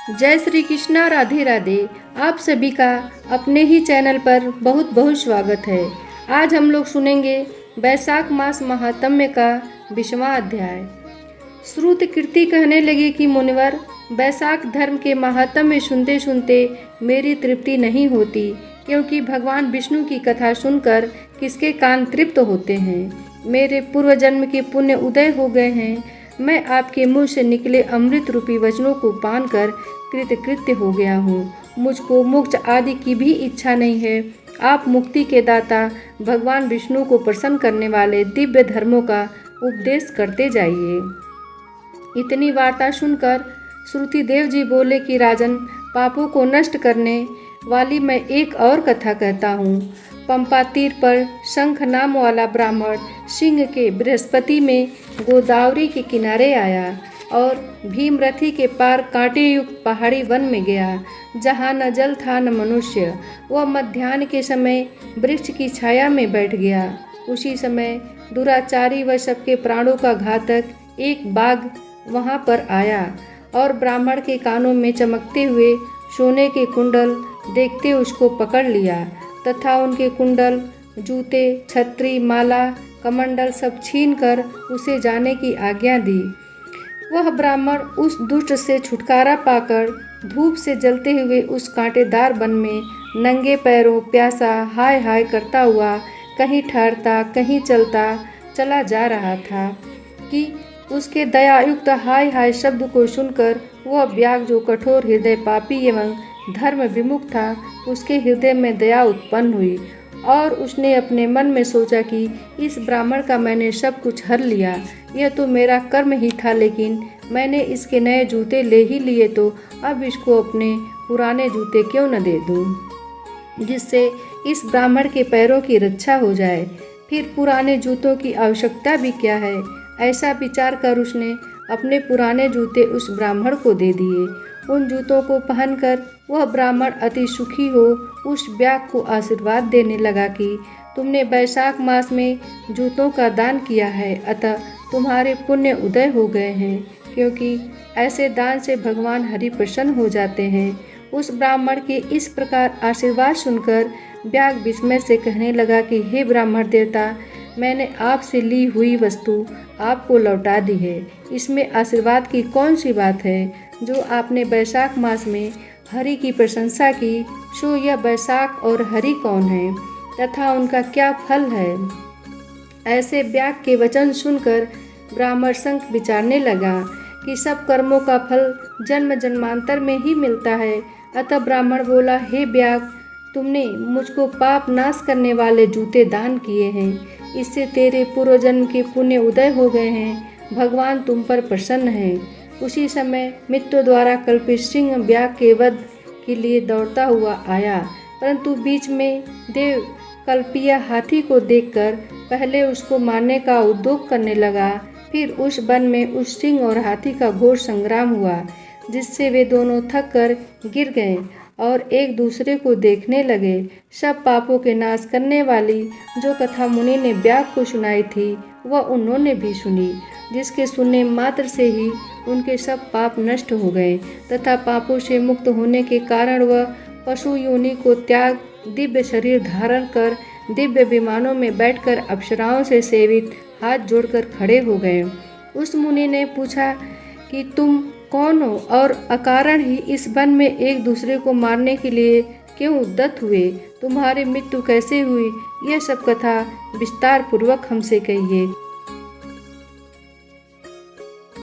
जय श्री कृष्णा, राधे राधे। आप सभी का अपने ही चैनल पर बहुत बहुत स्वागत है। आज हम लोग सुनेंगे वैशाख मास महात्म्य का 20वां अध्याय। श्रुत कीर्ति कहने लगी कि मुनिवर, वैशाख धर्म के महात्म्य सुनते सुनते मेरी तृप्ति नहीं होती, क्योंकि भगवान विष्णु की कथा सुनकर किसके कान तृप्त होते हैं। मेरे पूर्व जन्म के पुण्य उदय हो गए हैं। मैं आपके मुँह से निकले अमृत रूपी वचनों को पान कर कृतकृत्य हो गया हूँ। मुझको मोक्ष आदि की भी इच्छा नहीं है। आप मुक्ति के दाता भगवान विष्णु को प्रसन्न करने वाले दिव्य धर्मों का उपदेश करते जाइए। इतनी वार्ता सुनकर श्रुतिदेव जी बोले कि राजन, पापों को नष्ट करने वाली मैं एक और कथा कहता हूँ। पंपा तीर पर शंख नाम वाला ब्राह्मण सिंह के बृहस्पति में गोदावरी के किनारे आया और भीमरथी के पार कांटे युक्त पहाड़ी वन में गया, जहाँ न जल था न मनुष्य। वह मध्याह्न के समय वृक्ष की छाया में बैठ गया। उसी समय दुराचारी व सबके प्राणों का घातक एक बाघ वहाँ पर आया और ब्राह्मण के कानों में चमकते हुए सोने के कुंडल देखते उसको पकड़ लिया तथा उनके कुंडल, जूते, छतरी, माला, कमंडल सब छीन कर उसे जाने की आज्ञा दी। वह ब्राह्मण उस दुष्ट से छुटकारा पाकर धूप से जलते हुए उस कांटेदार वन में नंगे पैरों प्यासा हाय हाय करता हुआ कहीं ठहरता कहीं चलता चला जा रहा था कि उसके दयायुक्त हाय हाय शब्द को सुनकर वह व्याघ्र, जो कठोर हृदय पापी एवं धर्म विमुख था, उसके हृदय में दया उत्पन्न हुई और उसने अपने मन में सोचा कि इस ब्राह्मण का मैंने सब कुछ हर लिया। यह तो मेरा कर्म ही था, लेकिन मैंने इसके नए जूते ले ही लिए, तो अब इसको अपने पुराने जूते क्यों न दे दूं, जिससे इस ब्राह्मण के पैरों की रक्षा हो जाए। फिर पुराने जूतों की आवश्यकता भी क्या है। ऐसा विचार कर उसने अपने पुराने जूते उस ब्राह्मण को दे दिए। उन जूतों को पहनकर वह ब्राह्मण अति सुखी हो उस व्याघ्र को आशीर्वाद देने लगा कि तुमने वैशाख मास में जूतों का दान किया है, अतः तुम्हारे पुण्य उदय हो गए हैं, क्योंकि ऐसे दान से भगवान हरि प्रसन्न हो जाते हैं। उस ब्राह्मण के इस प्रकार आशीर्वाद सुनकर व्याघ्र विस्मय से कहने लगा कि हे ब्राह्मण देवता, मैंने आपसे ली हुई वस्तु आपको लौटा दी है। इसमें आशीर्वाद की कौन सी बात है जो आपने वैशाख मास में हरि की प्रशंसा की। सो यह वैशाख और हरि कौन है तथा उनका क्या फल है। ऐसे व्याघ्र के वचन सुनकर ब्राह्मण शंख विचारने लगा कि सब कर्मों का फल जन्म जन्मांतर में ही मिलता है। अतः ब्राह्मण बोला, हे व्याघ्र, तुमने मुझको पाप नाश करने वाले जूते दान किए हैं। इससे तेरे पूर्व जन्म के पुण्य उदय हो गए हैं। भगवान तुम पर प्रसन्न हैं। उसी समय मित्रों द्वारा कल्पित सिंह व्याघ्र के वध के लिए दौड़ता हुआ आया, परंतु बीच में देव कल्पीय हाथी को देखकर पहले उसको मारने का उद्योग करने लगा। फिर उस वन में उस सिंह और हाथी का घोर संग्राम हुआ, जिससे वे दोनों थक कर गिर गए और एक दूसरे को देखने लगे। सब पापों के नाश करने वाली जो कथा मुनि ने व्याघ्र को सुनाई थी, वह उन्होंने भी सुनी, जिसके सुनने मात्र से ही उनके सब पाप नष्ट हो गए तथा पापों से मुक्त होने के कारण वह पशु योनि को त्याग दिव्य शरीर धारण कर दिव्य विमानों में बैठकर अप्सराओं से सेवित हाथ जोड़कर खड़े हो गए। उस मुनि ने पूछा कि तुम कौन हो और अकारण ही इस वन में एक दूसरे को मारने के लिए क्यों उद्यत हुए। तुम्हारी मृत्यु कैसे हुई, यह सब कथा विस्तार पूर्वक हमसे कहिए।